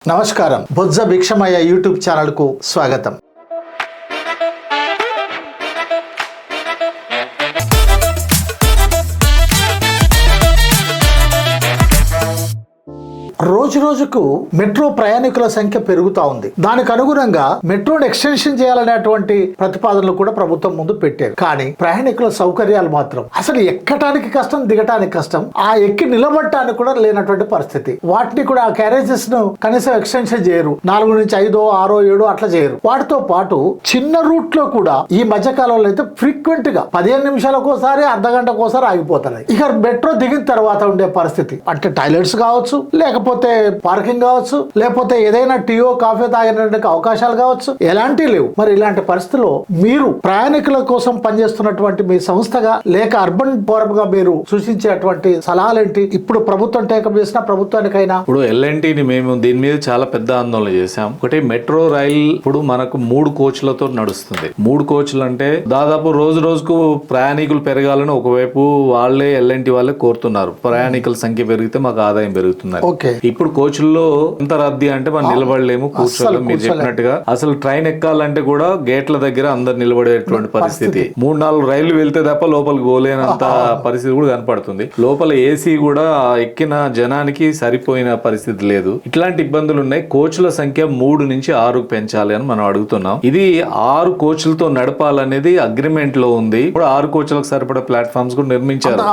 నమస్కారం. బొజ్జ భిక్షమయ్య యూట్యూబ్ ఛానల్కు స్వాగతం. రోజు రోజుకు మెట్రో ప్రయాణికుల సంఖ్య పెరుగుతా ఉంది. దానికి అనుగుణంగా మెట్రోని ఎక్స్టెన్షన్ చేయాలనేటువంటి ప్రతిపాదనలు కూడా ప్రభుత్వం ముందు పెట్టారు. కానీ ప్రయాణికుల సౌకర్యాలు మాత్రం అసలు ఎక్కటానికి కష్టం, దిగటానికి కష్టం, ఆ ఎక్కి నిలబడటానికి కూడా లేనటువంటి పరిస్థితి. వాటిని కూడా ఆ క్యారేజెస్ ను కనీసం ఎక్స్టెన్షన్ చేయరు. 4 నుంచి 5, 6, 7 అట్లా చేయరు. వాటితో పాటు చిన్న రూట్ లో కూడా ఈ మధ్య కాలంలో అయితే ఫ్రీక్వెంట్ గా 15 నిమిషాలకోసారి, అర్ధగంటకోసారి ఆగిపోతున్నాయి. ఇక మెట్రో దిగిన తర్వాత ఉండే పరిస్థితి అంటే టాయిలెట్స్ కావచ్చు, లేకపోతే పార్కింగ్ కావచ్చు, లేకపోతే ఏదైనా టీయో కాఫీ తాగడానికి అవకాశాలు కావచ్చు, ఎలాంటి లేవు. మరి ఇలాంటి పరిస్థితుల్లో మీరు ప్రయాణికుల కోసం పనిచేస్తున్నటువంటి మీ సంస్థగా లేక అర్బన్ ఫోరం గా మీరు సూచించేటువంటి సలహాలేంటి? ఇప్పుడు ప్రభుత్వం టేకప్ చేసిన ప్రభుత్వానికైనా ఇప్పుడు ఎల్ఎన్టీని మేము దీని మీద చాలా పెద్ద ఆందోళన చేశాం. ఒకటి మెట్రో రైల్ ఇప్పుడు మనకు 3 కోచ్లతో నడుస్తుంది. 3 కోచ్లు అంటే దాదాపు రోజు రోజుకు ప్రయాణికులు పెరగాలని ఒకవైపు వాళ్ళే ఎల్ఎన్టీ వాళ్ళే కోరుతున్నారు. ప్రయాణికుల సంఖ్య పెరిగితే మాకు ఆదాయం పెరుగుతుంది. ఇప్పుడు కోచ్ల్లో ఎంత రద్దీ అంటే మనం నిలబడలేము, కూర్చోలేము. మీరు చెప్పినట్టుగా అసలు ట్రైన్ ఎక్కాలంటే కూడా గేట్ల దగ్గర అందరు నిలబడేటువంటి పరిస్థితి. 3-4 రైళ్లు వెళ్తే తప్ప లోపలికి పోలేనంత పరిస్థితి కూడా కనపడుతుంది. లోపల ఏసీ కూడా ఎక్కిన జనానికి సరిపోయిన పరిస్థితి లేదు. ఇట్లాంటి ఇబ్బందులు ఉన్నాయి. కోచ్ల సంఖ్య 3 నుంచి 6 పెంచాలి అని మనం అడుగుతున్నాం. ఇది 6 కోచ్లతో నడపాలనేది అగ్రిమెంట్ లో ఉంది. ఇప్పుడు 6 కోచ్లకు సరిపడా ప్లాట్ఫామ్స్ కూడా నిర్మించారు.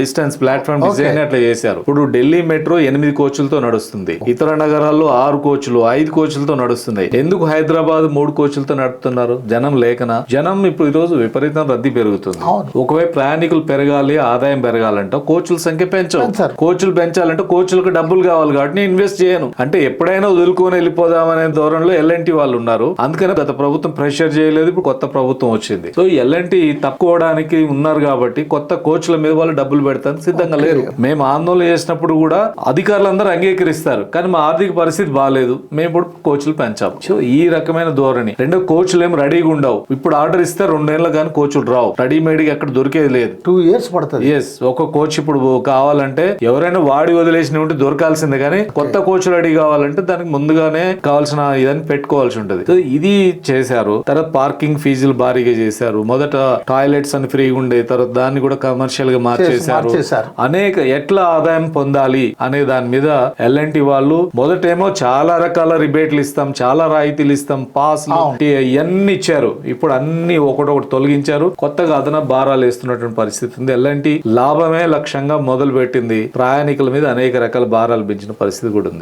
డిస్టెన్స్ ప్లాట్ఫామ్ డిజైన్ అట్లా చేశారు. ఇప్పుడు ఢిల్లీ మెట్రో 8 కోచ్లతో నడుస్తుంది. ఇతర నగరాల్లో 6 కోచ్లు, 5 కోచ్లతో నడుస్తున్నాయి. ఎందుకు హైదరాబాద్ 3 కోచ్లతో నడుపుతున్నారు? జనం లేకనా? జనం ఇప్పుడు ఈ రోజు విపరీతం రద్దీ పెరుగుతుంది. ఒకవైపు ప్రయాణికులు పెరగాలి, ఆదాయం పెరగాలంటే కోచ్ల సంఖ్య పెంచాలి. కోచ్లు పెంచాలంటే కోచ్లకు డబ్బులు కావాలి కాబట్టి నేను ఇన్వెస్ట్ చేయను అంటే ఎప్పుడైనా వదులుకొని వెళ్ళిపోదామనే ధోరణిలో ఎల్ఎన్టీ వాళ్ళు ఉన్నారు. అందుకని గత ప్రభుత్వం ప్రెషర్ చేయలేదు. ఇప్పుడు కొత్త ప్రభుత్వం వచ్చింది. సో ఎల్ఎన్టీ తక్కువడానికి ఉన్నారు కాబట్టి కొత్త కోచ్ల మీద వాళ్ళు డబ్బులు పెడతానికి సిద్ధంగా లేరు. మేము ఆందోళన చేసినప్పుడు కూడా అధికారులందరూ అంగీకరిస్తారు. కానీ మా ఆర్థిక పరిస్థితి బాగాలేదు, మేము ఇప్పుడు కోచ్లు పెంచాము. సో ఈ రకమైన ధోరణి. రెండో కోచ్లు ఏం రెడీగా ఉండవు. ఇప్పుడు ఆర్డర్ ఇస్తే 2 నెలలు కానీ కోచ్లు రావు. రెడీమేడ్ గా ఎక్కడ దొరికేది లేదు. 2 years పడుతుంది. ఒక కోచ్ ఇప్పుడు కావాలంటే ఎవరైనా వాడి వదిలేసిన ఉంటే దొరకాల్సిందే. కానీ కొత్త కోచ్ రెడీ కావాలంటే దానికి ముందుగానే కావాల్సిన ఇదని పెట్టుకోవాల్సి ఉంటది. సో ఇది చేశారు. తర్వాత పార్కింగ్ ఫీజులు భారీగా చేశారు. మొదట టాయిలెట్స్ అని ఫ్రీగా ఉండే, తర్వాత దాన్ని కూడా కమర్షియల్ గా మార్చేశారు. అనేక ఎట్లా ఆదాయం పొందాలి అనే దాని మీద ఎల్ఎన్టీ వాళ్ళు మొదటేమో చాలా రకాల రిబేట్లు ఇస్తాం, చాలా రాయితీలు ఇస్తాం, పాస్లు ఇవన్నీ ఇచ్చారు. ఇప్పుడు అన్ని ఒకటొకటి తొలగించారు. కొత్తగా అదనపు భారాలు వేస్తున్నటువంటి పరిస్థితి ఉంది. ఎల్ఎన్టీ లాభమే లక్ష్యంగా మొదలు పెట్టింది. ప్రయాణికుల మీద అనేక రకాల భారాలు పెంచిన పరిస్థితి కూడా ఉంది.